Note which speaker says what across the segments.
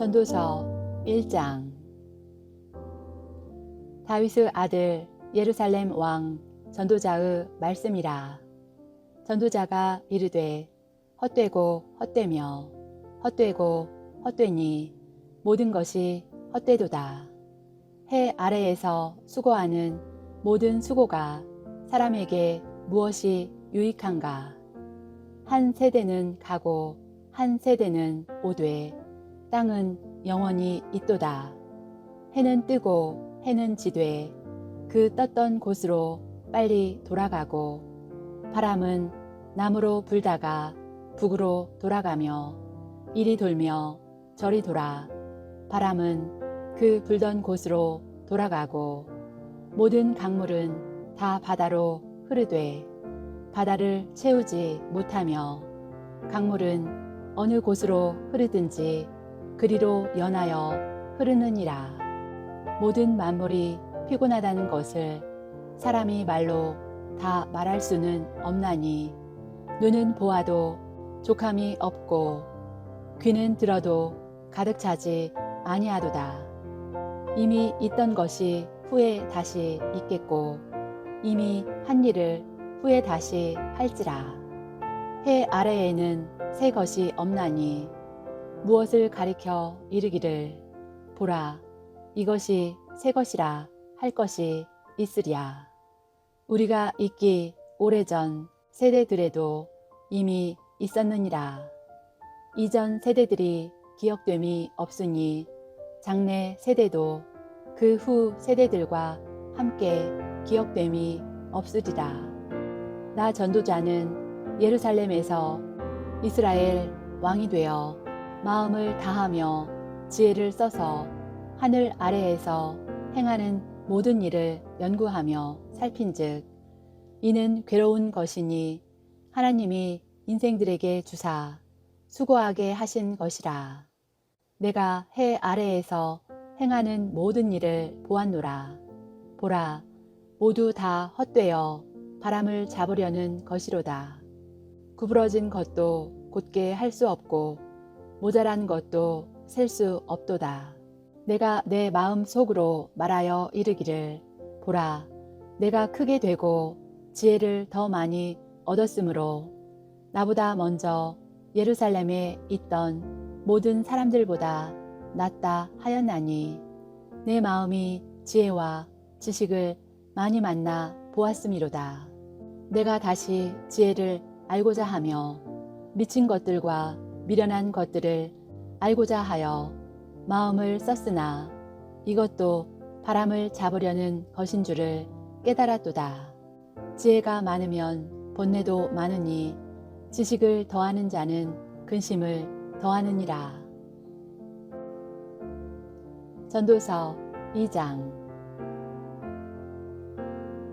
Speaker 1: 전도서 1장. 다윗의 아들 예루살렘 왕 전도자의 말씀이라. 전도자가 이르되 헛되고 헛되며 헛되고 헛되니 모든 것이 헛되도다. 해 아래에서 수고하는 모든 수고가 사람에게 무엇이 유익한가. 한 세대는 가고 한 세대는 오되 땅은 영원히 있도다. 해는 뜨고 해는 지되 그 떴던 곳으로 빨리 돌아가고 바람은 남으로 불다가 북으로 돌아가며 이리 돌며 저리 돌아 바람은 그 불던 곳으로 돌아가고 모든 강물은 다 바다로 흐르되 바다를 채우지 못하며 강물은 어느 곳으로 흐르든지 그리로 연하여 흐르느니라. 모든 만물이 피곤하다는 것을 사람이 말로 다 말할 수는 없나니 눈은 보아도 족함이 없고 귀는 들어도 가득 차지 아니하도다. 이미 있던 것이 후에 다시 있겠고 이미 한 일을 후에 다시 할지라. 해 아래에는 새 것이 없나니 무엇을 가리켜 이르기를 보라 이것이 새 것이라 할 것이 있으랴. 우리가 있기 오래전 세대들에도 이미 있었느니라. 이전 세대들이 기억됨이 없으니 장래 세대도 그 후 세대들과 함께 기억됨이 없으리라. 나 전도자는 예루살렘에서 이스라엘 왕이 되어 마음을 다하며 지혜를 써서 하늘 아래에서 행하는 모든 일을 연구하며 살핀즉 이는 괴로운 것이니 하나님이 인생들에게 주사 수고하게 하신 것이라. 내가 해 아래에서 행하는 모든 일을 보았노라. 보라 모두 다 헛되어 바람을 잡으려는 것이로다. 구부러진 것도 곧게 할 수 없고 모자란 것도 셀 수 없도다. 내가 내 마음 속으로 말하여 이르기를 보라 내가 크게 되고 지혜를 더 많이 얻었으므로 나보다 먼저 예루살렘에 있던 모든 사람들보다 낫다 하였나니 내 마음이 지혜와 지식을 많이 만나 보았음이로다. 내가 다시 지혜를 알고자 하며 미친 것들과 미련한 것들을 알고자 하여 마음을 썼으나 이것도 바람을 잡으려는 것인 줄을 깨달았도다. 지혜가 많으면 번뇌도 많으니 지식을 더하는 자는 근심을 더하느니라. 전도서 2장.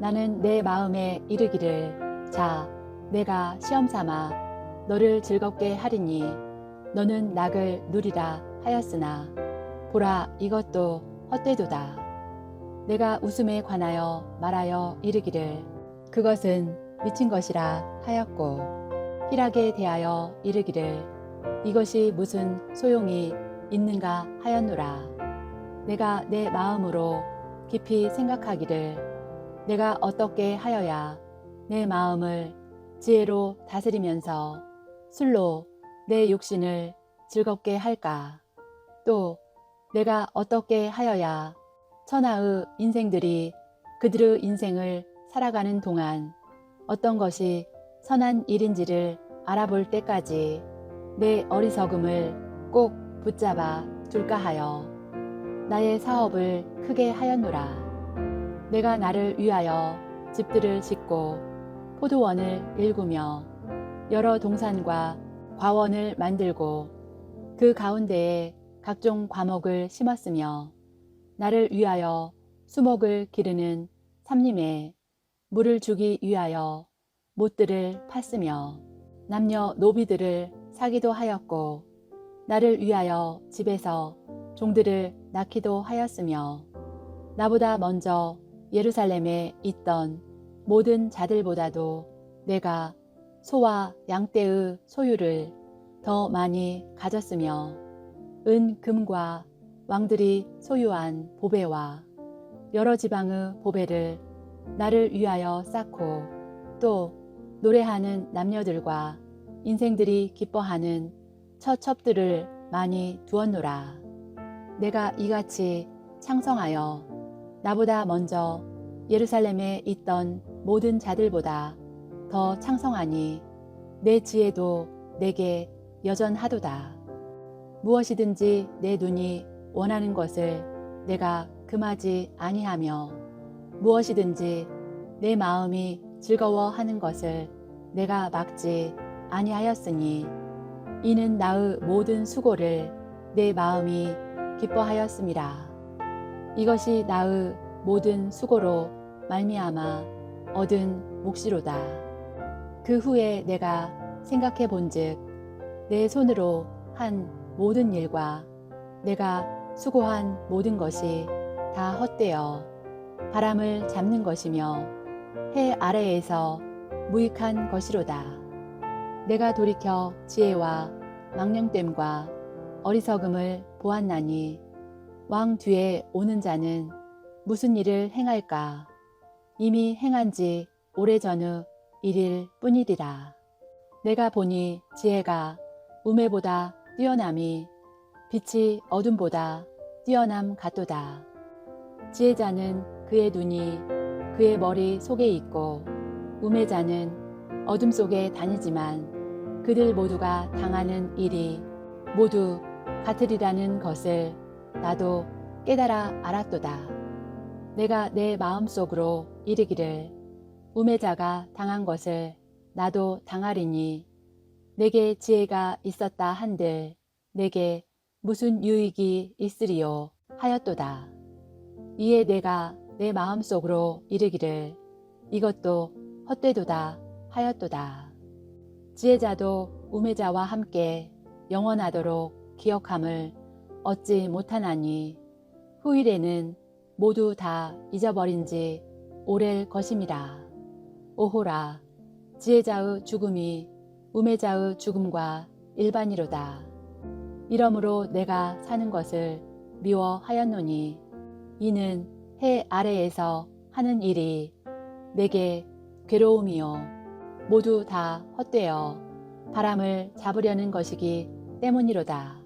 Speaker 1: 나는 내 마음에 이르기를 자 내가 시험삼아 너를 즐겁게 하리니 너는 낙을 누리라 하였으나 보라 이것도 헛되도다. 내가 웃음에 관하여 말하여 이르기를 그것은 미친 것이라 하였고 희락에 대하여 이르기를 이것이 무슨 소용이 있는가 하였노라. 내가 내 마음으로 깊이 생각하기를 내가 어떻게 하여야 내 마음을 지혜로 다스리면서 술로 내 육신을 즐겁게 할까. 또 내가 어떻게 하여야 천하의 인생들이 그들의 인생을 살아가는 동안 어떤 것이 선한 일인지를 알아볼 때까지 내 어리석음을 꼭 붙잡아 둘까 하여 나의 사업을 크게 하였노라. 내가 나를 위하여 집들을 짓고 포도원을 일구며 여러 동산과 과원을 만들고 그 가운데에 각종 과목을 심었으며 나를 위하여 수목을 기르는 삼림에 물을 주기 위하여 못들을 팠으며 남녀 노비들을 사기도 하였고 나를 위하여 집에서 종들을 낳기도 하였으며 나보다 먼저 예루살렘에 있던 모든 자들보다도 내가 소와 양떼의 소유를 더 많이 가졌으며 은 금과 왕들이 소유한 보배와 여러 지방의 보배를 나를 위하여 쌓고 또 노래하는 남녀들과 인생들이 기뻐하는 처첩들을 많이 두었노라. 내가 이같이 창성하여 나보다 먼저 예루살렘에 있던 모든 자들보다 더 창성하니 내 지혜도 내게 여전하도다. 무엇이든지 내 눈이 원하는 것을 내가 금하지 아니하며 무엇이든지 내 마음이 즐거워하는 것을 내가 막지 아니하였으니 이는 나의 모든 수고를 내 마음이 기뻐하였음이라. 이것이 나의 모든 수고로 말미암아 얻은 몫이로다. 그 후에 내가 생각해 본즉 내 손으로 한 모든 일과 내가 수고한 모든 것이 다 헛되어 바람을 잡는 것이며 해 아래에서 무익한 것이로다. 내가 돌이켜 지혜와 망령됨과 어리석음을 보았나니 왕 뒤에 오는 자는 무슨 일을 행할까? 이미 행한 지 오래전의 일일 뿐이리라. 내가 보니 지혜가 우매보다 뛰어남이 빛이 어둠보다 뛰어남 같도다. 지혜자는 그의 눈이 그의 머리 속에 있고 우매자는 어둠 속에 다니지만 그들 모두가 당하는 일이 모두 같으리라는 것을 나도 깨달아 알았도다. 내가 내 마음속으로 이르기를 우매자가 당한 것을 나도 당하리니 내게 지혜가 있었다 한들 내게 무슨 유익이 있으리요 하였도다. 이에 내가 내 마음속으로 이르기를 이것도 헛되도다 하였도다. 지혜자도 우매자와 함께 영원하도록 기억함을 얻지 못하나니 후일에는 모두 다 잊어버린 지 오랠 것임이라. 오호라, 지혜자의 죽음이 우매자의 죽음과 일반이로다. 이러므로 내가 사는 것을 미워하였노니 이는 해 아래에서 하는 일이 내게 괴로움이요 모두 다 헛되어 바람을 잡으려는 것이기 때문이로다.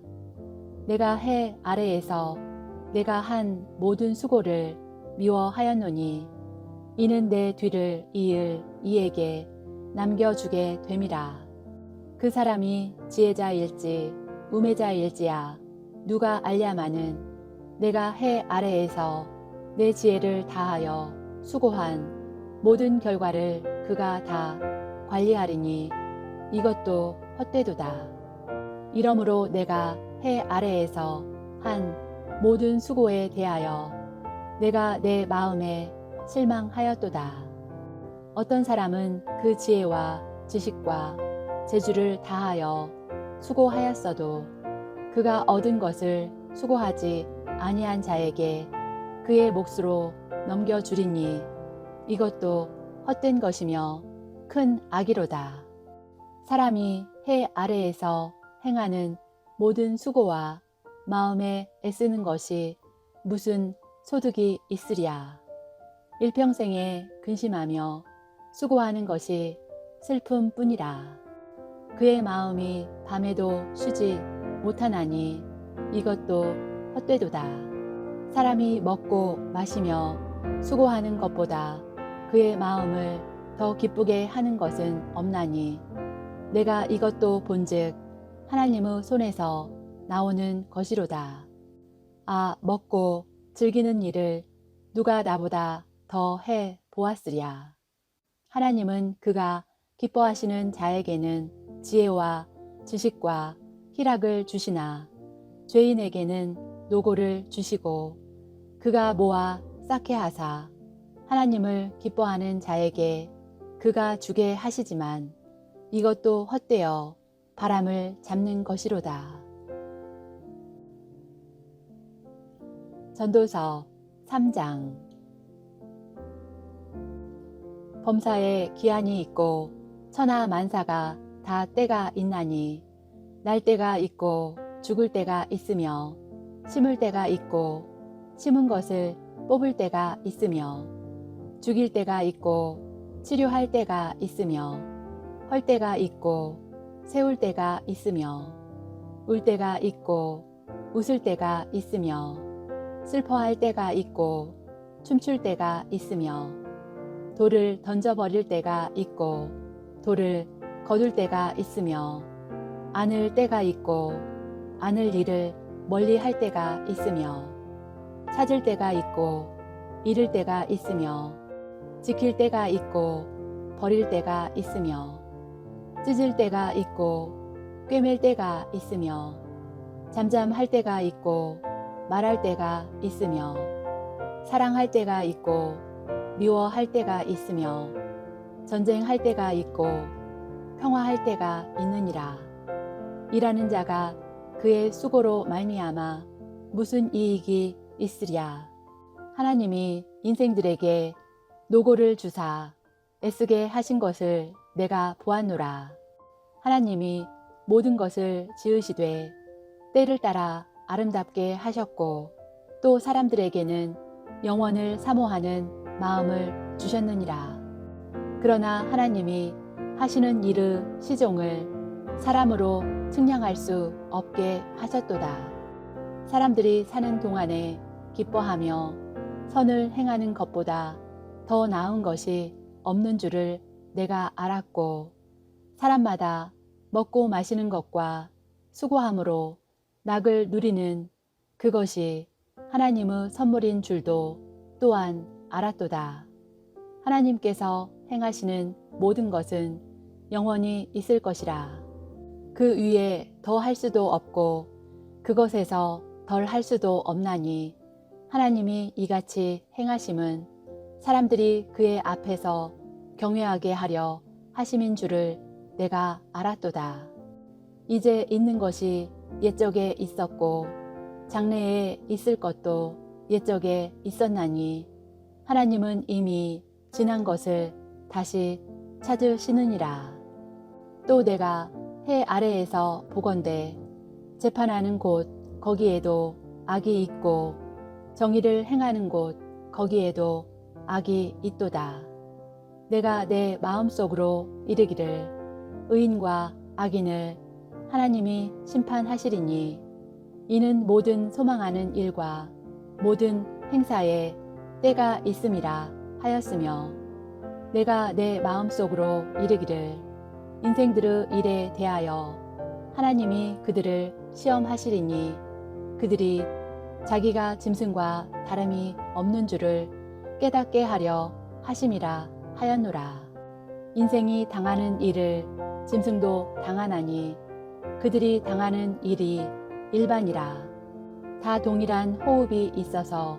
Speaker 1: 내가 해 아래에서 내가 한 모든 수고를 미워하였노니 이는 내 뒤를 이을 이에게 남겨주게 됨이라. 그 사람이 지혜자일지 우매자일지야 누가 알랴마는 내가 해 아래에서 내 지혜를 다하여 수고한 모든 결과를 그가 다 관리하리니 이것도 헛되도다. 이러므로 내가 해 아래에서 한 모든 수고에 대하여 내가 내 마음에 실망하였도다. 어떤 사람은 그 지혜와 지식과 재주를 다하여 수고하였어도 그가 얻은 것을 수고하지 아니한 자에게 그의 몫으로 넘겨주리니 이것도 헛된 것이며 큰 악이로다. 사람이 해 아래에서 행하는 모든 수고와 마음에 애쓰는 것이 무슨 소득이 있으랴. 일평생에 근심하며 수고하는 것이 슬픔뿐이라. 그의 마음이 밤에도 쉬지 못하나니 이것도 헛되도다. 사람이 먹고 마시며 수고하는 것보다 그의 마음을 더 기쁘게 하는 것은 없나니 내가 이것도 본즉 하나님의 손에서 나오는 것이로다. 아, 먹고 즐기는 일을 누가 나보다 더 해 보았으랴. 하나님은 그가 기뻐하시는 자에게는 지혜와 지식과 희락을 주시나 죄인에게는 노고를 주시고 그가 모아 쌓게 하사 하나님을 기뻐하는 자에게 그가 주게 하시지만 이것도 헛되어 바람을 잡는 것이로다. 전도서 3장. 범사에 기한이 있고 천하 만사가 다 때가 있나니 날 때가 있고 죽을 때가 있으며 심을 때가 있고 심은 것을 뽑을 때가 있으며 죽일 때가 있고 치료할 때가 있으며 헐 때가 있고 세울 때가 있으며 울 때가 있고 웃을 때가 있으며 슬퍼할 때가 있고 춤출 때가 있으며 돌을 던져버릴 때가 있고 돌을 거둘 때가 있으며 안을 때가 있고 안을 일을 멀리 할 때가 있으며 찾을 때가 있고 잃을 때가 있으며 지킬 때가 있고 버릴 때가 있으며 찢을 때가 있고 꿰맬 때가 있으며 잠잠할 때가 있고 말할 때가 있으며 사랑할 때가 있고 미워할 때가 있으며 전쟁할 때가 있고 평화할 때가 있느니라. 일하는 자가 그의 수고로 말미암아 무슨 이익이 있으랴. 하나님이 인생들에게 노고를 주사 애쓰게 하신 것을 내가 보았노라. 하나님이 모든 것을 지으시되 때를 따라 아름답게 하셨고 또 사람들에게는 영원을 사모하는 마음을 주셨느니라. 그러나 하나님이 하시는 일의 시종을 사람으로 측량할 수 없게 하셨도다. 사람들이 사는 동안에 기뻐하며 선을 행하는 것보다 더 나은 것이 없는 줄을 내가 알았고 사람마다 먹고 마시는 것과 수고함으로 낙을 누리는 그것이 하나님의 선물인 줄도 또한 알았도다. 하나님께서 행하시는 모든 것은 영원히 있을 것이라. 그 위에 더 할 수도 없고 그것에서 덜 할 수도 없나니 하나님이 이같이 행하심은 사람들이 그의 앞에서 경외하게 하려 하심인 줄을 내가 알았도다. 이제 있는 것이 옛적에 있었고 장래에 있을 것도 옛적에 있었나니 하나님은 이미 지난 것을 다시 찾으시느니라. 또 내가 해 아래에서 보건대 재판하는 곳 거기에도 악이 있고 정의를 행하는 곳 거기에도 악이 있도다. 내가 내 마음속으로 이르기를 의인과 악인을 하나님이 심판하시리니 이는 모든 소망하는 일과 모든 행사에 때가 있음이라 하였으며 내가 내 마음속으로 이르기를 인생들의 일에 대하여 하나님이 그들을 시험하시리니 그들이 자기가 짐승과 다름이 없는 줄을 깨닫게 하려 하심이라 하였노라. 인생이 당하는 일을 짐승도 당하나니 그들이 당하는 일이 일반이라. 다 동일한 호흡이 있어서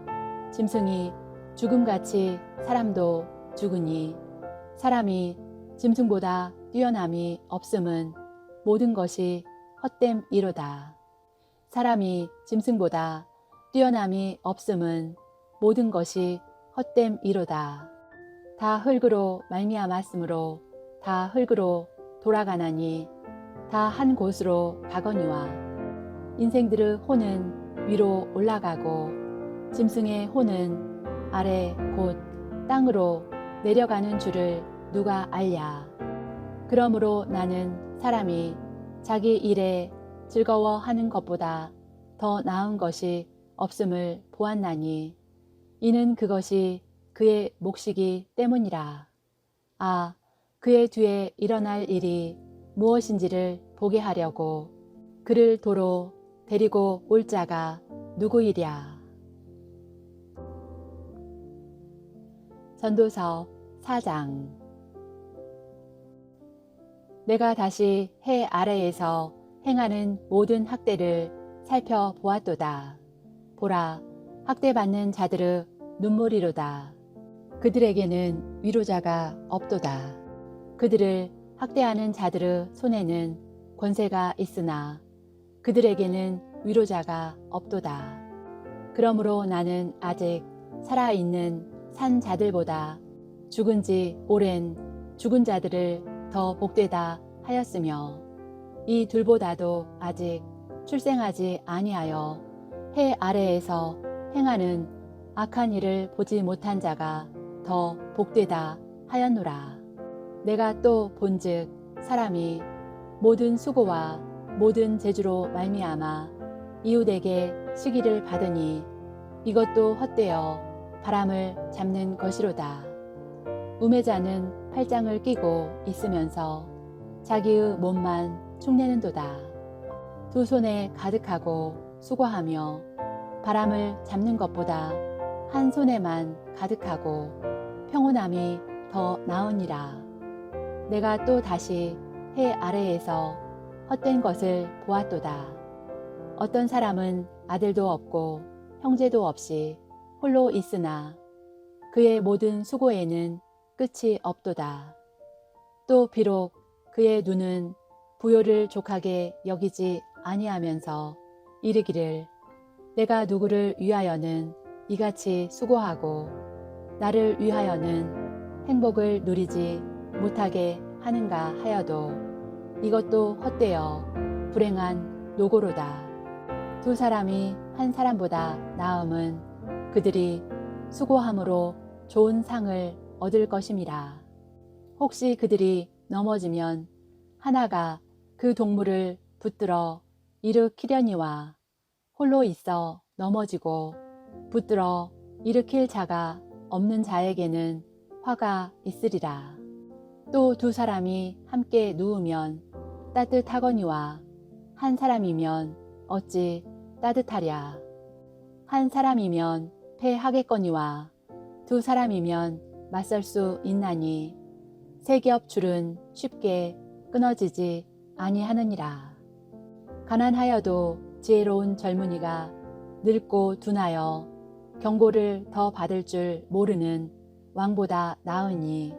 Speaker 1: 짐승이 죽음같이 사람도 죽으니 사람이 짐승보다 뛰어남이 없음은 모든 것이 헛됨이로다. 사람이 짐승보다 뛰어남이 없음은 모든 것이 헛됨이로다. 다 흙으로 말미암았으므로 다 흙으로 돌아가나니 다 한 곳으로 가거니와 인생들의 혼은 위로 올라가고 짐승의 혼은 아래 곧 땅으로 내려가는 줄을 누가 알랴. 그러므로 나는 사람이 자기 일에 즐거워하는 것보다 더 나은 것이 없음을 보았나니 이는 그것이 그의 몫이기 때문이라. 아, 그의 뒤에 일어날 일이 무엇인지를 보게 하려고 그를 도로 데리고 올 자가 누구이랴. 전도서 4장. 내가 다시 해 아래에서 행하는 모든 학대를 살펴보았도다. 보라, 학대받는 자들의 눈물이로다. 그들에게는 위로자가 없도다. 그들을 학대하는 자들의 손에는 권세가 있으나 그들에게는 위로자가 없도다. 그러므로 나는 아직 살아있는 산 자들보다 죽은 지 오랜 죽은 자들을 더 복되다 하였으며 이 둘보다도 아직 출생하지 아니하여 해 아래에서 행하는 악한 일을 보지 못한 자가 더 복되다 하였노라. 내가 또 본즉 사람이 모든 수고와 모든 재주로 말미암아 이웃에게 시기를 받으니 이것도 헛되어 바람을 잡는 것이로다. 우매자는 팔짱을 끼고 있으면서 자기의 몸만 축내는도다. 두 손에 가득하고 수고하며 바람을 잡는 것보다 한 손에만 가득하고 평온함이 더 나으니라. 내가 또 다시 해 아래에서 헛된 것을 보았도다. 어떤 사람은 아들도 없고 형제도 없이 홀로 있으나 그의 모든 수고에는 끝이 없도다. 또 비록 그의 눈은 부요를 족하게 여기지 아니하면서 이르기를 내가 누구를 위하여는 이같이 수고하고 나를 위하여는 행복을 누리지 못하게 하는가 하여도 이것도 헛되어 불행한 노고로다. 두 사람이 한 사람보다 나음은 그들이 수고함으로 좋은 상을 얻을 것임이라. 혹시 그들이 넘어지면 하나가 그 동물을 붙들어 일으키려니와 홀로 있어 넘어지고 붙들어 일으킬 자가 없는 자에게는 화가 있으리라. 또 두 사람이 함께 누우면 따뜻하거니와 한 사람이면 어찌 따뜻하랴. 한 사람이면 패하겠거니와 두 사람이면 맞설 수 있나니 세 겹 줄은 쉽게 끊어지지 아니하느니라. 가난하여도 지혜로운 젊은이가 늙고 둔하여 경고를 더 받을 줄 모르는 왕보다 나으니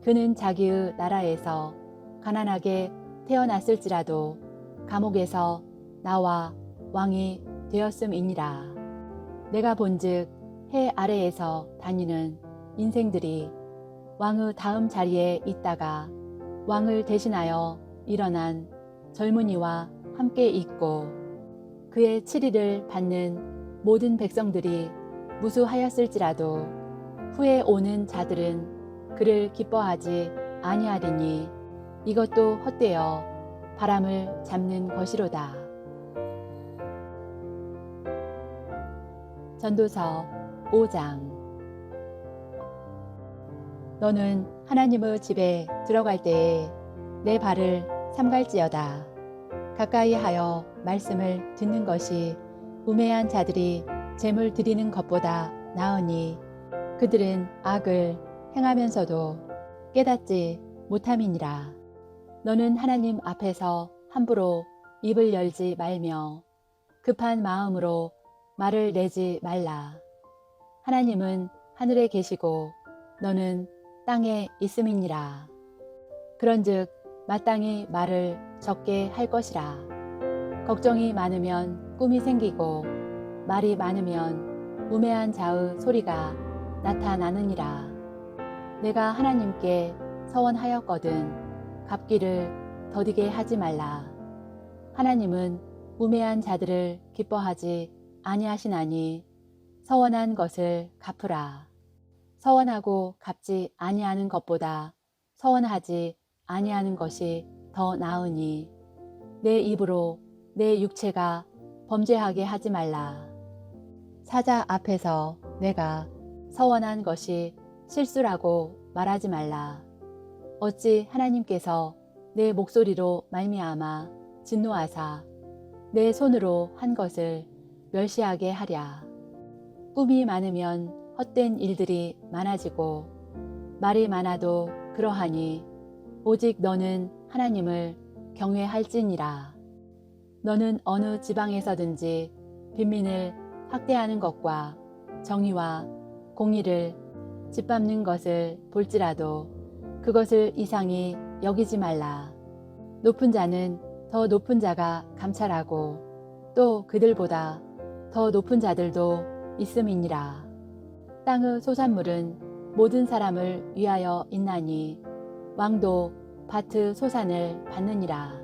Speaker 1: 그는 자기의 나라에서 가난하게 태어났을지라도 감옥에서 나와 왕이 되었음이니라. 내가 본즉 해 아래에서 다니는 인생들이 왕의 다음 자리에 있다가 왕을 대신하여 일어난 젊은이와 함께 있고 그의 치리를 받는 모든 백성들이 무수하였을지라도 후에 오는 자들은 그를 기뻐하지 아니하리니 이것도 헛되어 바람을 잡는 것이로다. 전도서 5장. 너는 하나님의 집에 들어갈 때에 내 발을 삼갈지어다. 가까이 하여 말씀을 듣는 것이 우매한 자들이 재물 드리는 것보다 나으니 그들은 악을 행하면서도 깨닫지 못함이니라. 너는 하나님 앞에서 함부로 입을 열지 말며 급한 마음으로 말을 내지 말라. 하나님은 하늘에 계시고 너는 땅에 있음이니라. 그런즉 마땅히 말을 적게 할 것이라. 걱정이 많으면 꿈이 생기고 말이 많으면 우매한 자의 소리가 나타나느니라. 내가 하나님께 서원하였거든 갚기를 더디게 하지 말라. 하나님은 우매한 자들을 기뻐하지 아니하시나니 서원한 것을 갚으라. 서원하고 갚지 아니하는 것보다 서원하지 아니하는 것이 더 나으니 내 입으로 내 육체가 범죄하게 하지 말라. 사자 앞에서 내가 서원한 것이 실수라고 말하지 말라. 어찌 하나님께서 내 목소리로 말미암아 진노하사 내 손으로 한 것을 멸시하게 하랴. 꿈이 많으면 헛된 일들이 많아지고 말이 많아도 그러하니 오직 너는 하나님을 경외할지니라. 너는 어느 지방에서든지 빈민을 학대하는 것과 정의와 공의를 짓밟는 것을 볼지라도 그것을 이상히 여기지 말라. 높은 자는 더 높은 자가 감찰하고 또 그들보다 더 높은 자들도 있음이니라. 땅의 소산물은 모든 사람을 위하여 있나니 왕도 밭의 소산을 받느니라.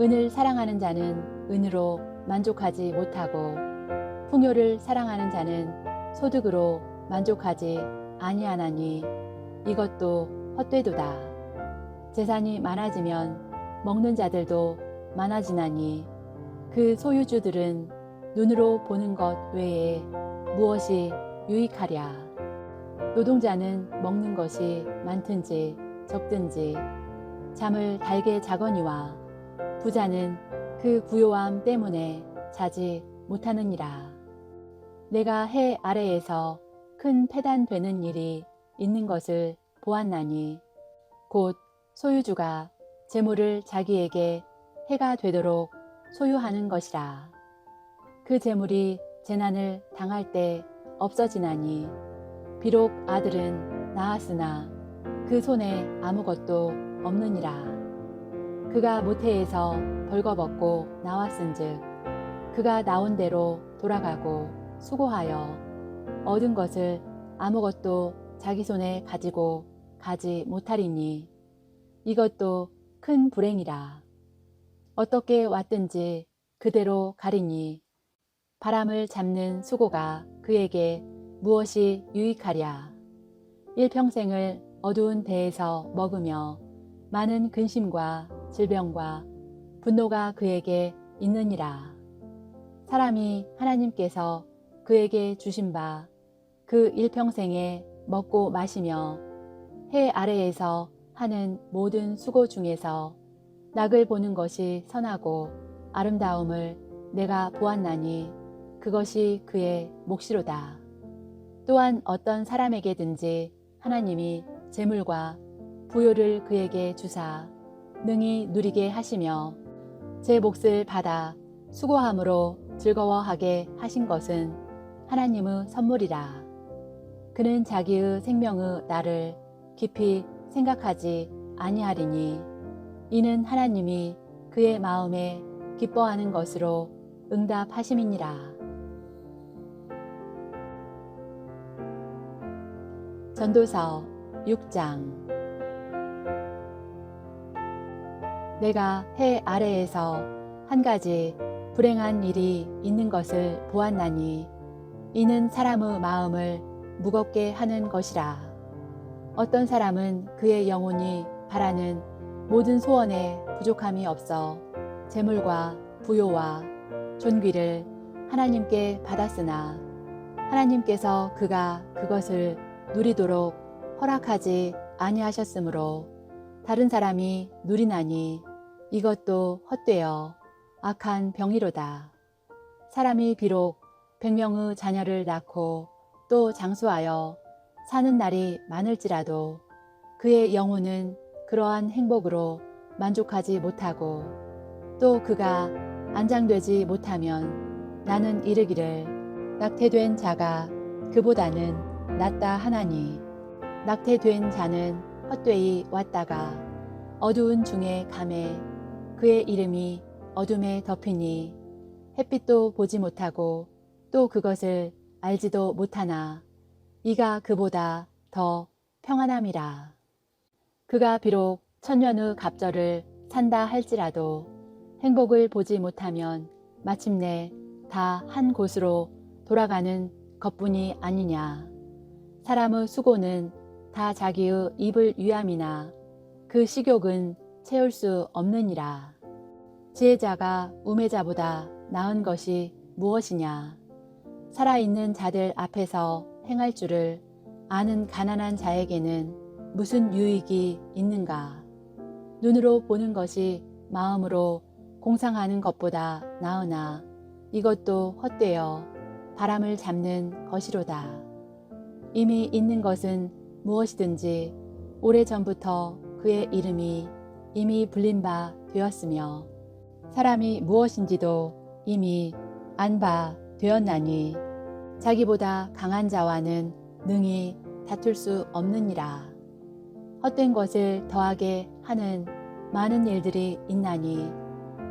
Speaker 1: 은을 사랑하는 자는 은으로 만족하지 못하고 풍요를 사랑하는 자는 소득으로 만족하지 아니하나니 이것도 헛되도다. 재산이 많아지면 먹는 자들도 많아지나니 그 소유주들은 눈으로 보는 것 외에 무엇이 유익하랴. 노동자는 먹는 것이 많든지 적든지 잠을 달게 자거니와 부자는 그 부요함 때문에 자지 못하느니라. 내가 해 아래에서 큰 패단되는 일이 있는 것을 보았나니 곧 소유주가 재물을 자기에게 해가 되도록 소유하는 것이라. 그 재물이 재난을 당할 때 없어지나니 비록 아들은 낳았으나 그 손에 아무것도 없느니라. 그가 모태에서 벌거벗고 나왔은즉 그가 나온 대로 돌아가고 수고하여 얻은 것을 아무것도 자기 손에 가지고 가지 못하리니 이것도 큰 불행이라. 어떻게 왔든지 그대로 가리니 바람을 잡는 수고가 그에게 무엇이 유익하랴. 일평생을 어두운 배에서 먹으며 많은 근심과 질병과 분노가 그에게 있느니라. 사람이 하나님께서 그에게 주신 바 그 일평생에 먹고 마시며 해 아래에서 하는 모든 수고 중에서 낙을 보는 것이 선하고 아름다움을 내가 보았나니 그것이 그의 몫이로다. 또한 어떤 사람에게든지 하나님이 재물과 부요를 그에게 주사 능히 누리게 하시며 제 몫을 받아 수고함으로 즐거워하게 하신 것은 하나님의 선물이라. 그는 자기의 생명의 날을 깊이 생각하지 아니하리니 이는 하나님이 그의 마음에 기뻐하는 것으로 응답하심이니라. 전도서 6장. 내가 해 아래에서 한 가지 불행한 일이 있는 것을 보았나니 이는 사람의 마음을 무겁게 하는 것이라. 어떤 사람은 그의 영혼이 바라는 모든 소원에 부족함이 없어 재물과 부요와 존귀를 하나님께 받았으나 하나님께서 그가 그것을 누리도록 허락하지 아니하셨으므로 다른 사람이 누리나니 이것도 헛되어 악한 병이로다. 사람이 비록 100명의 자녀를 낳고 또 장수하여 사는 날이 많을지라도 그의 영혼은 그러한 행복으로 만족하지 못하고 또 그가 안장되지 못하면 나는 이르기를 낙태된 자가 그보다는 낫다 하나니 낙태된 자는 헛되이 왔다가 어두운 중에 감에 그의 이름이 어둠에 덮이니 햇빛도 보지 못하고 또 그것을 알지도 못하나 이가 그보다 더 평안함이라. 그가 비록 천년의 갑절을 산다 할지라도 행복을 보지 못하면 마침내 다 한 곳으로 돌아가는 것뿐이 아니냐. 사람의 수고는 다 자기의 입을 위함이나 그 식욕은 채울 수 없느니라. 지혜자가 우매자보다 나은 것이 무엇이냐. 살아있는 자들 앞에서 행할 줄을 아는 가난한 자에게는 무슨 유익이 있는가. 눈으로 보는 것이 마음으로 공상하는 것보다 나으나 이것도 헛되어 바람을 잡는 것이로다. 이미 있는 것은 무엇이든지 오래전부터 그의 이름이 이미 불린 바 되었으며 사람이 무엇인지도 이미 안 바 되었나니 자기보다 강한 자와는 능히 다툴 수 없느니라. 헛된 것을 더하게 하는 많은 일들이 있나니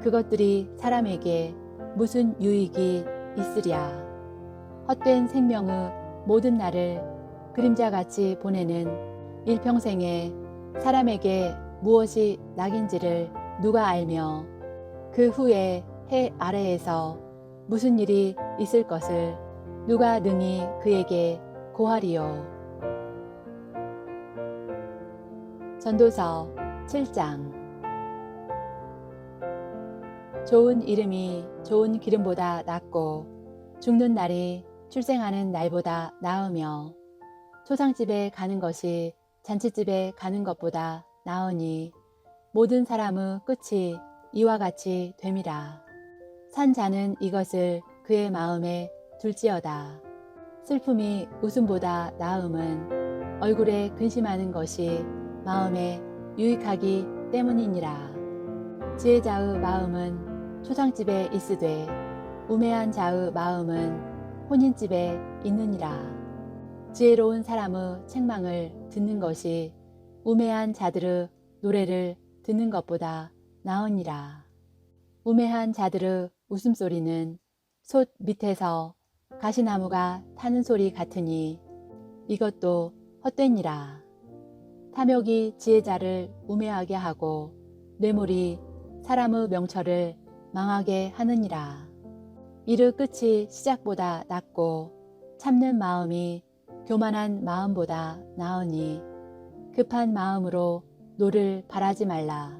Speaker 1: 그것들이 사람에게 무슨 유익이 있으랴. 헛된 생명의 모든 날을 그림자같이 보내는 일평생에 사람에게 무엇이 낙인지를 누가 알며 그 후에 해 아래에서 무슨 일이 있을 것을 누가 능히 그에게 고하리요. 전도서 7장. 좋은 이름이 좋은 기름보다 낫고 죽는 날이 출생하는 날보다 나으며 초상집에 가는 것이 잔치집에 가는 것보다 나으니 모든 사람의 끝이 이와 같이 됨이라. 산 자는 이것을 그의 마음에 둘지어다. 슬픔이 웃음보다 나음은 얼굴에 근심하는 것이 마음에 유익하기 때문이니라. 지혜자의 마음은 초상집에 있으되 우매한 자의 마음은 혼인집에 있느니라. 지혜로운 사람의 책망을 듣는 것이 우매한 자들의 노래를 듣는 것보다 나으니라. 우매한 자들의 웃음소리는 솥 밑에서 가시나무가 타는 소리 같으니 이것도 헛되니라. 탐욕이 지혜자를 우매하게 하고 뇌물이 사람의 명철을 망하게 하느니라. 이르 끝이 시작보다 낫고 참는 마음이 교만한 마음보다 나으니 급한 마음으로 노를 바라지 말라.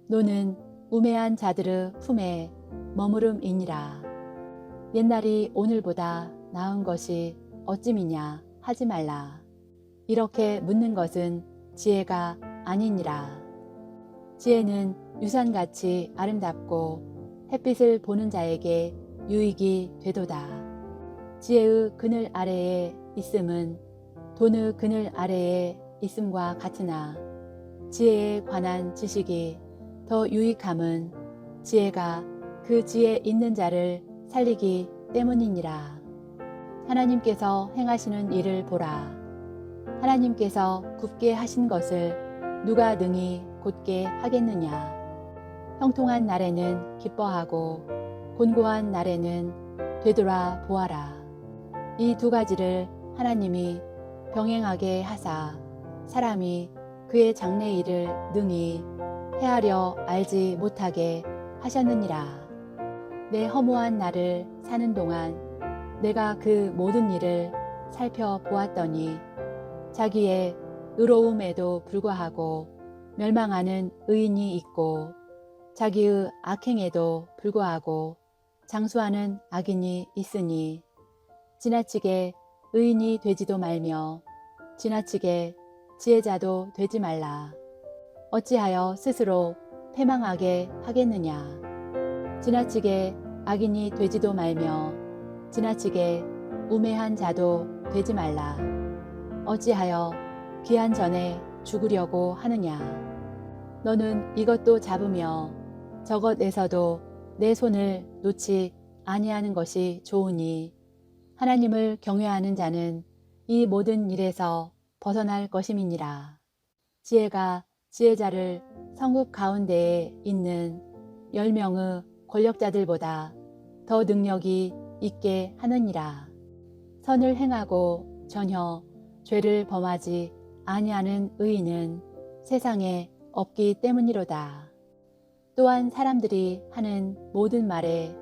Speaker 1: 노는 우매한 자들의 품에 머무름이니라. 옛날이 오늘보다 나은 것이 어찌미냐 하지 말라. 이렇게 묻는 것은 지혜가 아니니라. 지혜는 유산같이 아름답고 햇빛을 보는 자에게 유익이 되도다. 지혜의 그늘 아래에 있음은 돈의 그늘 아래에 있음과 같으나 지혜에 관한 지식이 더 유익함은 지혜가 그 지혜 있는 자를 살리기 때문이니라. 하나님께서 행하시는 일을 보라. 하나님께서 굽게 하신 것을 누가 능히 곧게 하겠느냐. 형통한 날에는 기뻐하고 곤고한 날에는 되돌아 보아라. 이 두 가지를 하나님이 병행하게 하사 사람이 그의 장래 일을 능히 헤아려 알지 못하게 하셨느니라. 내 허무한 날을 사는 동안 내가 그 모든 일을 살펴보았더니 자기의 의로움에도 불구하고 멸망하는 의인이 있고 자기의 악행에도 불구하고 장수하는 악인이 있으니 지나치게 의인이 되지도 말며 지나치게 지혜자도 되지 말라. 어찌하여 스스로 패망하게 하겠느냐. 지나치게 악인이 되지도 말며 지나치게 우매한 자도 되지 말라. 어찌하여 기한 전에 죽으려고 하느냐. 너는 이것도 잡으며 저것에서도 내 손을 놓지 아니하는 것이 좋으니 하나님을 경외하는 자는 이 모든 일에서 벗어날 것임이니라. 지혜가 지혜자를 성읍 가운데에 있는 10명의 권력자들보다 더 능력이 있게 하느니라. 선을 행하고 전혀 죄를 범하지 아니하는 의인은 세상에 없기 때문이로다. 또한 사람들이 하는 모든 말에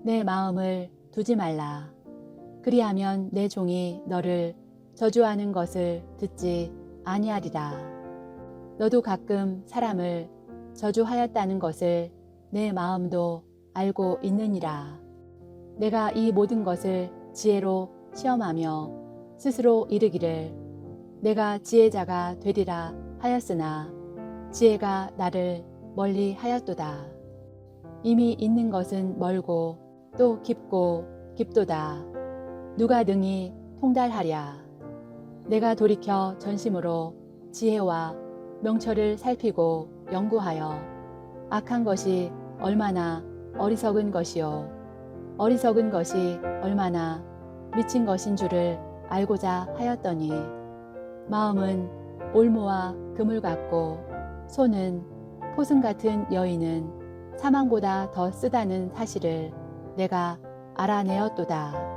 Speaker 1: 내 마음을 두지 말라. 그리하면 내 종이 너를 저주하는 것을 듣지 아니하리라. 너도 가끔 사람을 저주하였다는 것을 내 마음도 알고 있느니라. 내가 이 모든 것을 지혜로 시험하며 스스로 이르기를 내가 지혜자가 되리라 하였으나 지혜가 나를 멀리 하였도다. 이미 있는 것은 멀고 또 깊고 깊도다. 누가 능히 통달하랴. 내가 돌이켜 전심으로 지혜와 명철을 살피고 연구하여 악한 것이 얼마나 어리석은 것이요 어리석은 것이 얼마나 미친 것인 줄을 알고자 하였더니 마음은 올무와 그물 같고 손은 포승 같은 여인은 사망보다 더 쓰다는 사실을 내가 알아내었도다.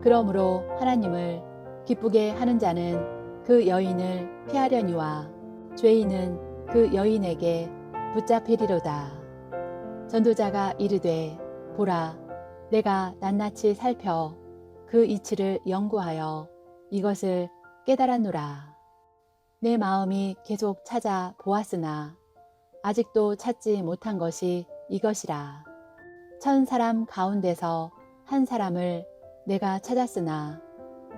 Speaker 1: 그러므로 하나님을 기쁘게 하는 자는 그 여인을 피하려니와 죄인은 그 여인에게 붙잡히리로다. 전도자가 이르되 보라 내가 낱낱이 살펴 그 이치를 연구하여 이것을 깨달았노라. 내 마음이 계속 찾아 보았으나 아직도 찾지 못한 것이 이것이라. 1000사람 가운데서 한 사람을 내가 찾았으나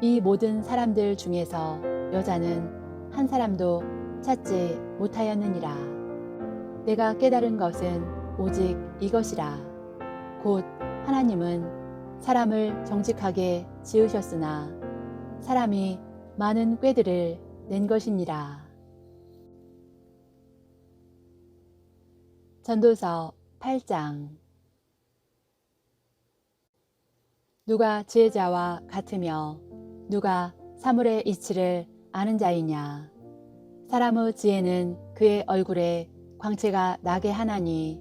Speaker 1: 이 모든 사람들 중에서 여자는 한 사람도 찾지 못하였느니라. 내가 깨달은 것은 오직 이것이라. 곧 하나님은 사람을 정직하게 지으셨으나 사람이 많은 꾀들을 낸 것이니라. 전도서 8장. 누가 지혜자와 같으며 누가 사물의 이치를 아는 자이냐. 사람의 지혜는 그의 얼굴에 광채가 나게 하나니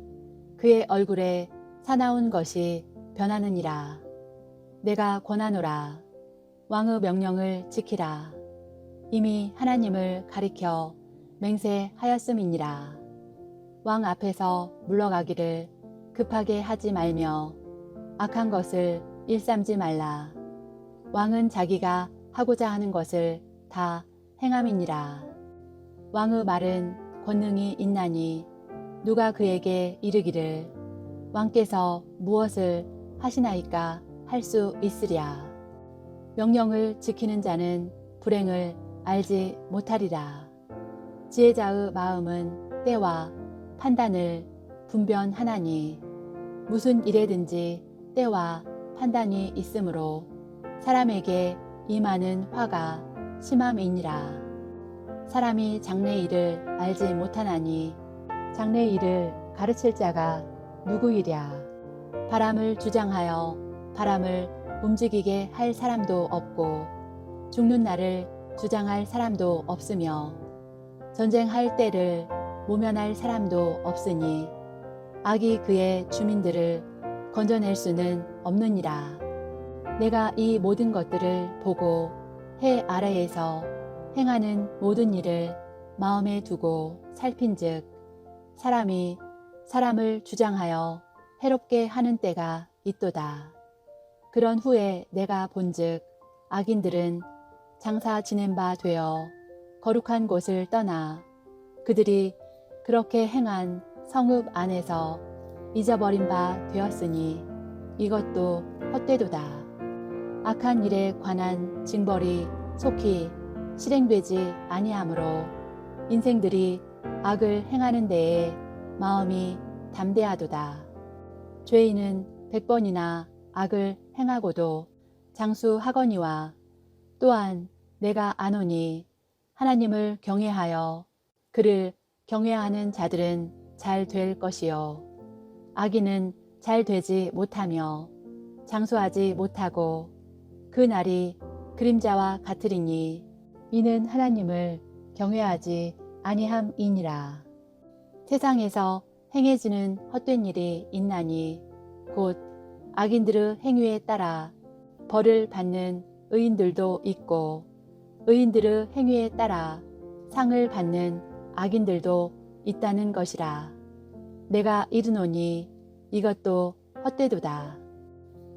Speaker 1: 그의 얼굴에 사나운 것이 변하느니라. 내가 권하노라. 왕의 명령을 지키라. 이미 하나님을 가리켜 맹세하였음이니라. 왕 앞에서 물러가기를 급하게 하지 말며 악한 것을 일삼지 말라. 왕은 자기가 하고자 하는 것을 다 행함이니라. 왕의 말은 권능이 있나니 누가 그에게 이르기를 왕께서 무엇을 하시나이까 할 수 있으랴. 명령을 지키는 자는 불행을 알지 못하리라. 지혜자의 마음은 때와 판단을 분별하나니 무슨 일에든지 때와 판단이 있으므로 사람에게 임하는 화가 심함이니라. 사람이 장래일을 알지 못하나니 장래일을 가르칠 자가 누구이랴. 바람을 주장하여 바람을 움직이게 할 사람도 없고 죽는 날을 주장할 사람도 없으며 전쟁할 때를 모면할 사람도 없으니 악이 그의 주민들을 건져낼 수는 없느니라. 내가 이 모든 것들을 보고 해 아래에서 행하는 모든 일을 마음에 두고 살핀즉 사람이 사람을 주장하여 해롭게 하는 때가 있도다. 그런 후에 내가 본즉 악인들은 장사 지낸 바 되어 거룩한 곳을 떠나 그들이 그렇게 행한 성읍 안에서 잊어버린 바 되었으니 이것도 헛되도다. 악한 일에 관한 징벌이 속히 실행되지 아니하므로 인생들이 악을 행하는 데에 마음이 담대하도다. 죄인은 100번이나 악을 행하고도 장수하거니와 또한 내가 아노니 하나님을 경외하여 그를 경외하는 자들은 잘 될 것이요 악인은 잘 되지 못하며 장수하지 못하고 그 날이 그림자와 같으리니 이는 하나님을 경외하지 아니함이니라. 세상에서 행해지는 헛된 일이 있나니 곧 악인들의 행위에 따라 벌을 받는 의인들도 있고 의인들의 행위에 따라 상을 받는 악인들도 있다는 것이라. 내가 이르노니 이것도 헛되도다.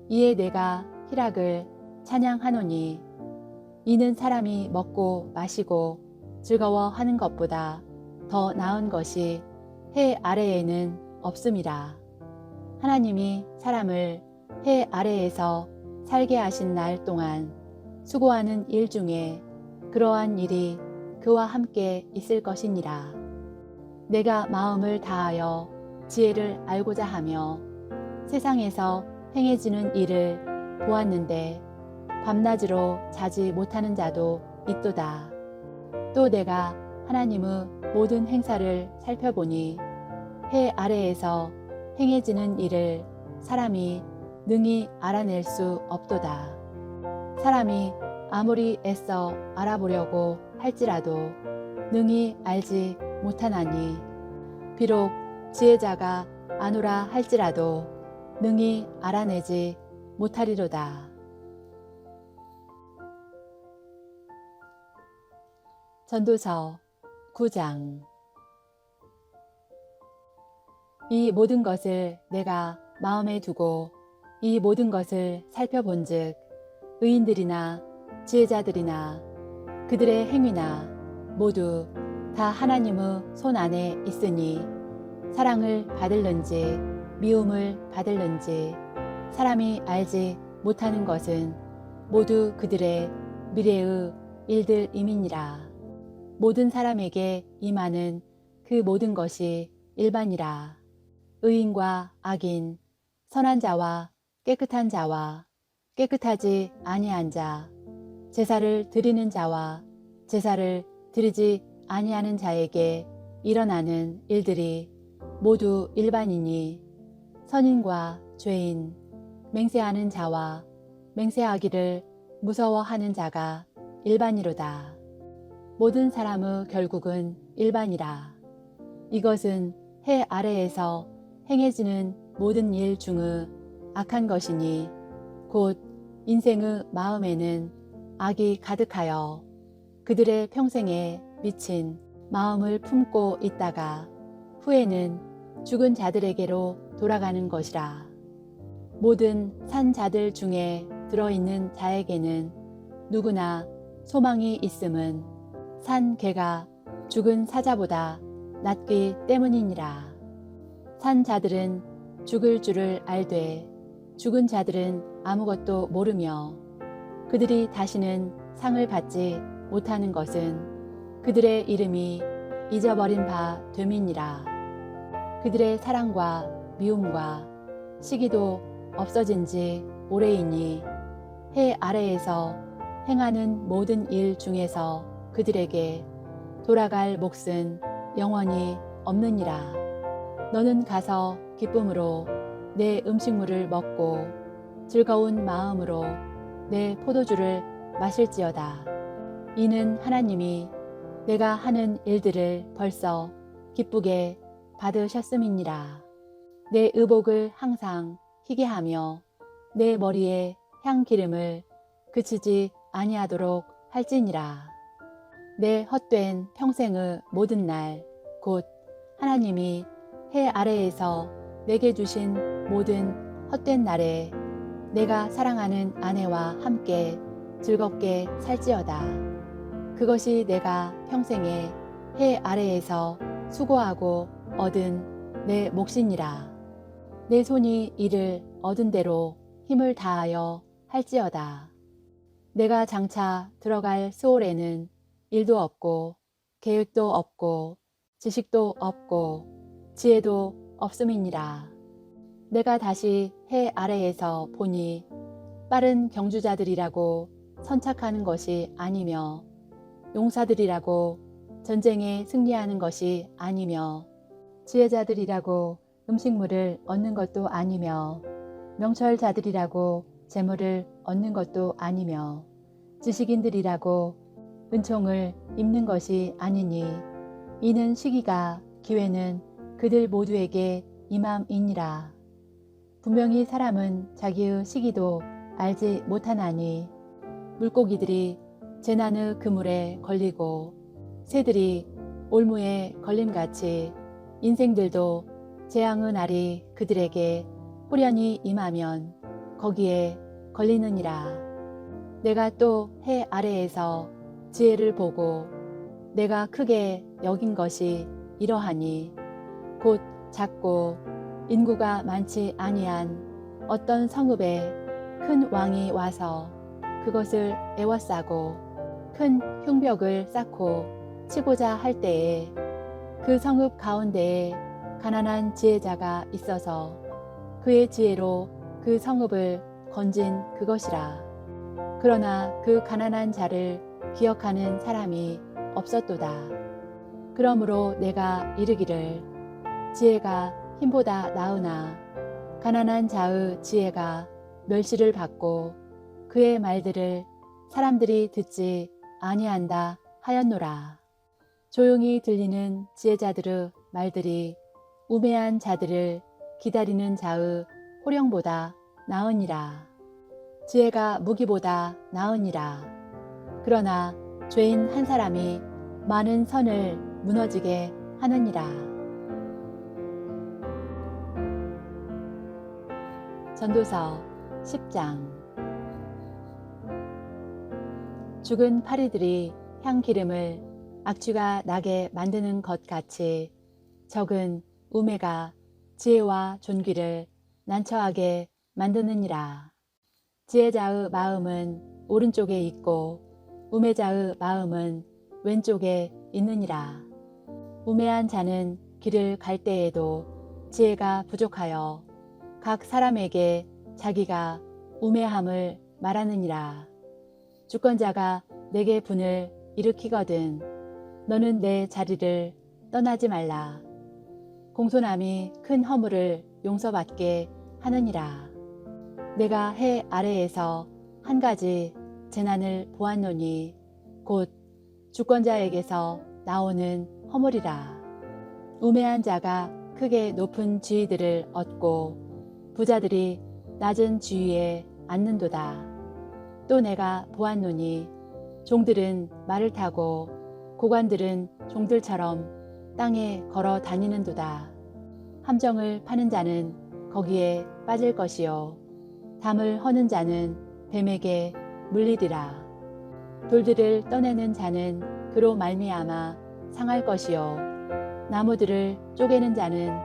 Speaker 1: 이에 내가 희락을 찬양하노니 이는 사람이 먹고 마시고 즐거워하는 것보다 더 나은 것이 해 아래에는 없음이라. 하나님이 사람을 해 아래에서 살게 하신 날 동안 수고하는 일 중에 그러한 일이 그와 함께 있을 것이니라. 내가 마음을 다하여 지혜를 알고자 하며 세상에서 행해지는 일을 보았는데 밤낮으로 자지 못하는 자도 있도다. 또 내가 하나님의 모든 행사를 살펴보니 해 아래에서 행해지는 일을 사람이 능히 알아낼 수 없도다. 사람이 아무리 애써 알아보려고 할지라도 능히 알지 못하나니 비록 지혜자가 아노라 할지라도 능히 알아내지 못하리로다. 전도서 9장. 이 모든 것을 내가 마음에 두고 이 모든 것을 살펴본즉 의인들이나 지혜자들이나 그들의 행위나 모두 다 하나님의 손 안에 있으니 사랑을 받을는지 미움을 받을는지 사람이 알지 못하는 것은 모두 그들의 미래의 일들임이니라. 모든 사람에게 임하는 그 모든 것이 일반이라. 의인과 악인, 선한 자와 깨끗한 자와 깨끗하지 아니한 자, 제사를 드리는 자와 제사를 드리지 아니하는 자에게 일어나는 일들이 모두 일반이니 선인과 죄인, 맹세하는 자와 맹세하기를 무서워하는 자가 일반이로다. 모든 사람의 결국은 일반이라. 이것은 해 아래에서 행해지는 모든 일 중의 악한 것이니 곧 인생의 마음에는 악이 가득하여 그들의 평생에 미친 마음을 품고 있다가 후에는 죽은 자들에게로 돌아가는 것이라. 모든 산 자들 중에 들어있는 자에게는 누구나 소망이 있음은 산 개가 죽은 사자보다 낫기 때문이니라. 산 자들은 죽을 줄을 알되 죽은 자들은 아무것도 모르며 그들이 다시는 상을 받지 못하는 것은 그들의 이름이 잊어버린 바 됨이니라. 그들의 사랑과 미움과 시기도 없어진 지 오래이니 해 아래에서 행하는 모든 일 중에서 그들에게 돌아갈 몫은 영원히 없느니라. 너는 가서 기쁨으로 내 음식물을 먹고 즐거운 마음으로 내 포도주를 마실지어다. 이는 하나님이 내가 하는 일들을 벌써 기쁘게 받으셨음이니라. 내 의복을 항상 희게 하며 내 머리에 향기름을 그치지 아니하도록 할지니라. 내 헛된 평생의 모든 날 곧 하나님이 해 아래에서 내게 주신 모든 헛된 날에 내가 사랑하는 아내와 함께 즐겁게 살지어다. 그것이 내가 평생에 해 아래에서 수고하고 얻은 내 몫이니라. 내 손이 이를 얻은 대로 힘을 다하여 할지어다. 내가 장차 들어갈 스올에는 일도 없고 계획도 없고 지식도 없고 지혜도 없음이니라. 내가 다시 해 아래에서 보니 빠른 경주자들이라고 선착하는 것이 아니며 용사들이라고 전쟁에 승리하는 것이 아니며 지혜자들이라고 음식물을 얻는 것도 아니며 명철자들이라고 재물을 얻는 것도 아니며 지식인들이라고 은총을 입는 것이 아니니 이는 시기가 기회는 그들 모두에게 임함이니라. 분명히 사람은 자기의 시기도 알지 못하나니 물고기들이 재난의 그물에 걸리고 새들이 올무에 걸림같이 인생들도 재앙의 날이 그들에게 호련히 임하면 거기에 걸리느니라. 내가 또 해 아래에서 지혜를 보고 내가 크게 여긴 것이 이러하니 곧 작고 인구가 많지 아니한 어떤 성읍에 큰 왕이 와서 그것을 에워싸고 큰 흉벽을 쌓고 치고자 할 때에 그 성읍 가운데에 가난한 지혜자가 있어서 그의 지혜로 그 성읍을 건진 그것이라. 그러나 그 가난한 자를 기억하는 사람이 없었도다. 그러므로 내가 이르기를 지혜가 힘보다 나으나 가난한 자의 지혜가 멸시를 받고 그의 말들을 사람들이 듣지 아니한다 하였노라. 조용히 들리는 지혜자들의 말들이 우매한 자들을 기다리는 자의 호령보다 나으니라. 지혜가 무기보다 나으니라. 그러나 죄인 한 사람이 많은 선을 무너지게 하느니라. 전도서 10장. 죽은 파리들이 향기름을 악취가 나게 만드는 것 같이 적은 우매가 지혜와 존귀를 난처하게 만드느니라. 지혜자의 마음은 오른쪽에 있고 우매자의 마음은 왼쪽에 있느니라. 우매한 자는 길을 갈 때에도 지혜가 부족하여 각 사람에게 자기가 우매함을 말하느니라. 주권자가 내게 분을 일으키거든 너는 내 자리를 떠나지 말라. 공손함이 큰 허물을 용서받게 하느니라. 내가 해 아래에서 한 가지 재난을 보았노니 곧 주권자에게서 나오는 허물이라. 우매한 자가 크게 높은 지위들을 얻고 부자들이 낮은 지위에 앉는도다. 또 내가 보았노니 종들은 말을 타고 고관들은 종들처럼 땅에 걸어 다니는도다. 함정을 파는 자는 거기에 빠질 것이요 담을 허는 자는 뱀에게 물리리라. 돌들을 떠내는 자는 그로 말미암아 상할 것이요 나무들을 쪼개는 자는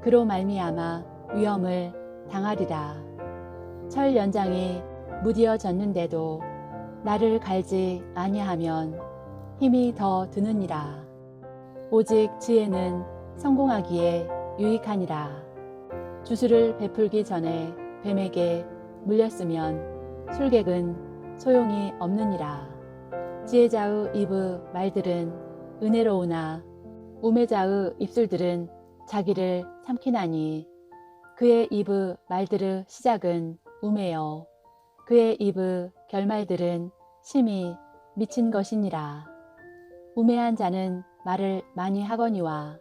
Speaker 1: 그로 말미암아 위험을 당하리라. 철 연장이 무디어졌는데도 나를 갈지 아니하면 힘이 더 드느니라. 오직 지혜는 성공하기에 유익하니라. 주술을 베풀기 전에 뱀에게 물렸으면 술객은 소용이 없느니라. 지혜자의 입의 말들은 은혜로우나 우매자의 입술들은 자기를 삼키나니 그의 입의 말들의 시작은 우매요 그의 입의 결말들은 심히 미친 것이니라. 우매한 자는 말을 많이 하거니와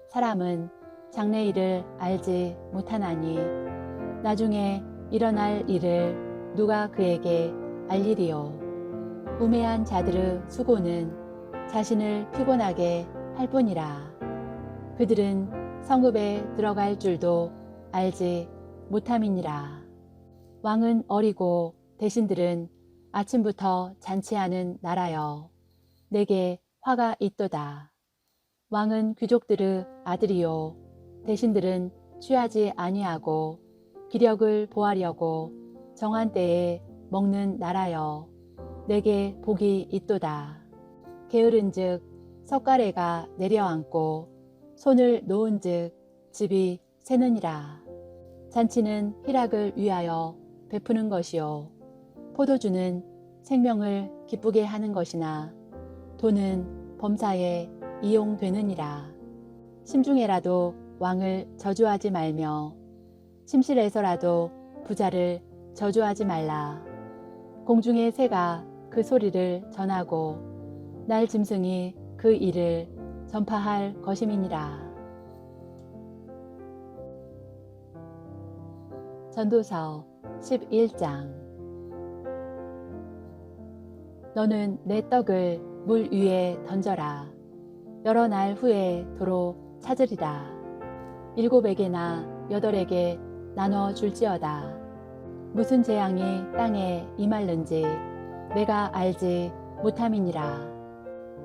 Speaker 1: 사람은 장래일을 알지 못하나니 나중에 일어날 일을 누가 그에게 알리리요. 우매한 자들의 수고는 자신을 피곤하게 할 뿐이라. 그들은 성읍에 들어갈 줄도 알지 못함이니라. 왕은 어리고 대신들은 아침부터 잔치하는 나라여 내게 화가 있도다. 왕은 귀족들의 아들이요 대신들은 취하지 아니하고 기력을 보하려고 정한 때에 먹는 나라여 내게 복이 있도다. 게으른즉 석가래가 내려앉고 손을 놓은즉 집이 새느니라. 잔치는 희락을 위하여 베푸는 것이요 포도주는 생명을 기쁘게 하는 것이나 돈은 범사에 이용되느니라. 심중에라도 왕을 저주하지 말며 침실에서라도 부자를 저주하지 말라. 공중의 새가 그 소리를 전하고 날 짐승이 그 일을 전파할 것임이니라. 전도서 11장. 너는 내 떡을 물 위에 던져라. 여러 날 후에 도로 찾으리라. 7에게나 8에게 나눠 줄지어다. 무슨 재앙이 땅에 임할는지 내가 알지 못함이니라.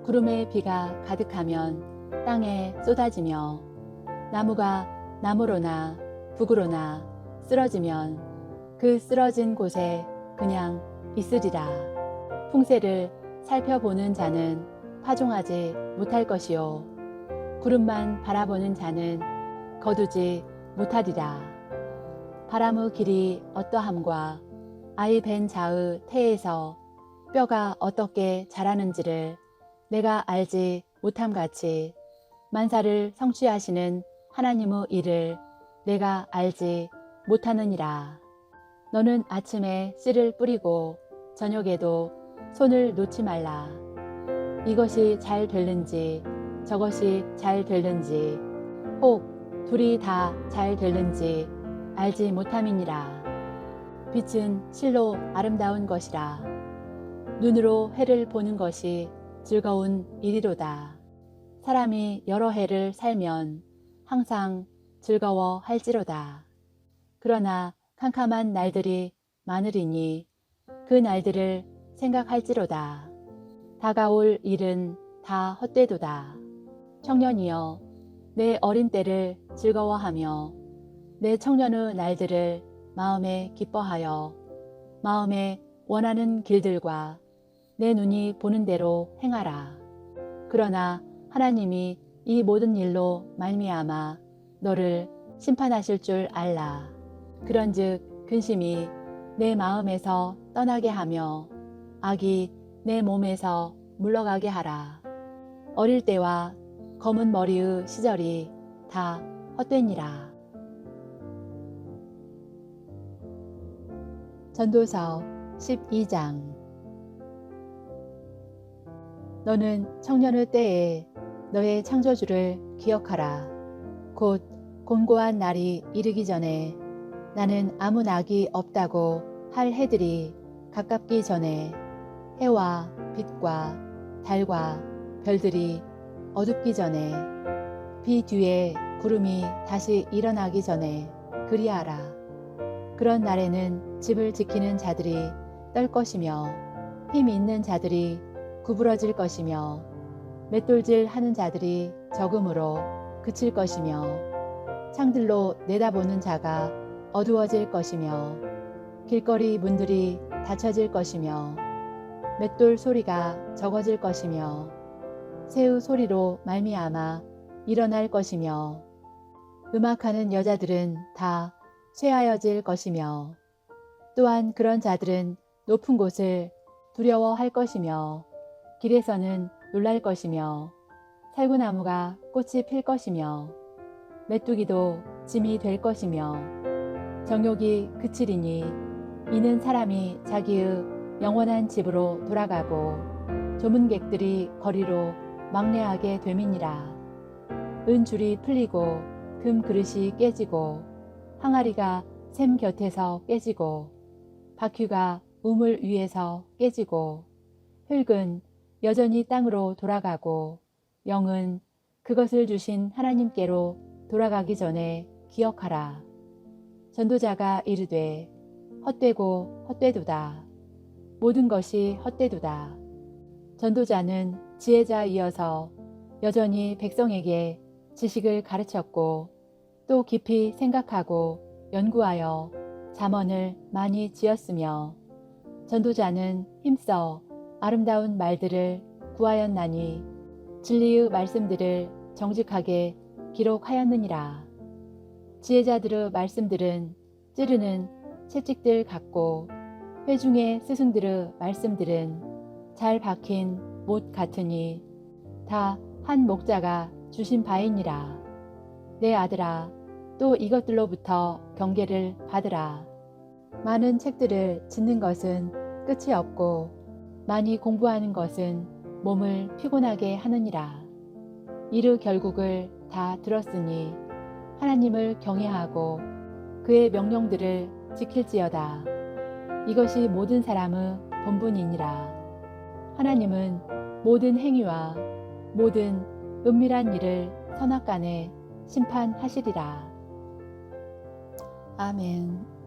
Speaker 1: 구름에 비가 가득하면 땅에 쏟아지며 나무가 나무로나 북으로나 쓰러지면 그 쓰러진 곳에 그냥 있으리라. 풍세를 살펴보는 자는 파종하지 못할 것이요 구름만 바라보는 자는 거두지 못하리라. 바람의 길이 어떠함과 아이 벤 자의 태에서 뼈가 어떻게 자라는지를 내가 알지 못함같이 만사를 성취하시는 하나님의 일을 내가 알지 못하느니라. 너는 아침에 씨를 뿌리고 저녁에도 손을 놓지 말라. 이것이 잘 될는지 저것이 잘 될는지 혹 둘이 다 잘 될는지 알지 못함이니라. 빛은 실로 아름다운 것이라. 눈으로 해를 보는 것이 즐거운 일이로다. 사람이 여러 해를 살면 항상 즐거워할지로다. 그러나 캄캄한 날들이 많으리니 그 날들을 생각할지로다. 다가올 일은 다 헛되도다. 청년이여, 내 어린 때를 즐거워하며 내 청년의 날들을 마음에 기뻐하여 마음에 원하는 길들과 내 눈이 보는 대로 행하라. 그러나 하나님이 이 모든 일로 말미암아 너를 심판하실 줄 알라. 그런즉 근심이 내 마음에서 떠나게 하며 악이 내 몸에서 물러가게 하라. 어릴 때와 검은 머리의 시절이 다 헛되니라. 전도서 12장. 너는 청년의 때에 너의 창조주를 기억하라. 곧 곤고한 날이 이르기 전에 나는 아무 낙이 없다고 할 해들이 가깝기 전에 해와 빛과 달과 별들이 어둡기 전에 비 뒤에 구름이 다시 일어나기 전에 그리하라. 그런 날에는 집을 지키는 자들이 떨 것이며 힘 있는 자들이 구부러질 것이며 맷돌질 하는 자들이 적음으로 그칠 것이며 창들로 내다보는 자가 어두워질 것이며 길거리 문들이 닫혀질 것이며 맷돌 소리가 적어질 것이며 새의 소리로 말미암아 일어날 것이며 음악하는 여자들은 다 쇠하여질 것이며 또한 그런 자들은 높은 곳을 두려워할 것이며 길에서는 놀랄 것이며 살구나무가 꽃이 필 것이며 메뚜기도 짐이 될 것이며 정욕이 그치리니 이는 사람이 자기의 영원한 집으로 돌아가고 조문객들이 거리로 막례하게 됨이니라. 은줄이 풀리고 금 그릇이 깨지고 항아리가 샘 곁에서 깨지고 바퀴가 우물 위에서 깨지고 흙은 여전히 땅으로 돌아가고 영은 그것을 주신 하나님께로 돌아가기 전에 기억하라. 전도자가 이르되 헛되고 헛되도다. 모든 것이 헛되도다. 전도자는 지혜자이어서 여전히 백성에게 지식을 가르쳤고 또 깊이 생각하고 연구하여 잠언을 많이 지었으며 전도자는 힘써 아름다운 말들을 구하였나니 진리의 말씀들을 정직하게 기록하였느니라. 지혜자들의 말씀들은 찌르는 채찍들 같고 회중의 스승들의 말씀들은 잘 박힌 못 같으니 다 한 목자가 주신 바이니라. 내 아들아, 또 이것들로부터 경계를 받으라. 많은 책들을 짓는 것은 끝이 없고 많이 공부하는 것은 몸을 피곤하게 하느니라. 이르 결국을 다 들었으니 하나님을 경외하고 그의 명령들을 지킬지어다. 이것이 모든 사람의 본분이니라. 하나님은 모든 행위와 모든 은밀한 일을 선악간에 심판하시리라. 아멘.